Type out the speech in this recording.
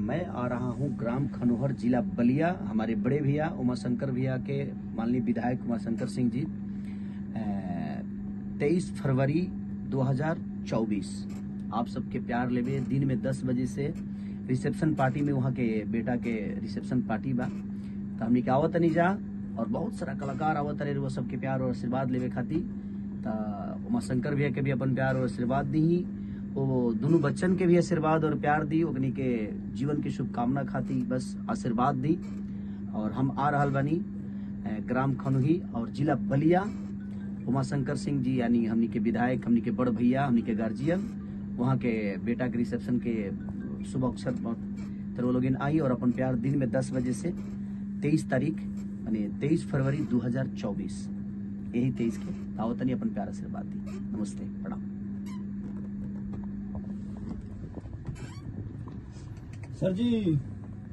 मैं आ रहा हूँ ग्राम खनोहर, जिला बलिया। हमारे बड़े भैया उमाशंकर भैया के माननीय विधायक उमाशंकर सिंह जी 23 फरवरी 2024 आप सबके प्यार लेवे दिन में 10 बजे से रिसेप्शन पार्टी में वहाँ के बेटा के रिसेप्शन पार्टी बा। तो हमने के आवत नहीं जा और बहुत सारा कलाकार आवत रहे वो सबके प्यार और आशीर्वाद लेवे खातिर। तो उमाशंकर भैया के भी अपन प्यार और आशीर्वाद दी, वो दोनों बच्चन के भी आशीर्वाद और प्यार दी, ओकनी के जीवन की शुभकामना खाती बस आशीर्वाद दी। और हम आ रहल बानी ग्राम खनोही और जिला बलिया। उमाशंकर सिंह जी यानी हमनी के विधायक, हमनी के बड़ भैया, हमनी के गार्जियन, वहाँ के बेटा के रिसेप्शन के शुभ अवसर पर तो वो लोग आई और अपन प्यार दिन में 10 बजे से 23 तारीख यानी 23 फरवरी 2024 यही 23 के आवतनी अपन प्यार आशीर्वाद दी। नमस्ते, प्रणाम। सर जी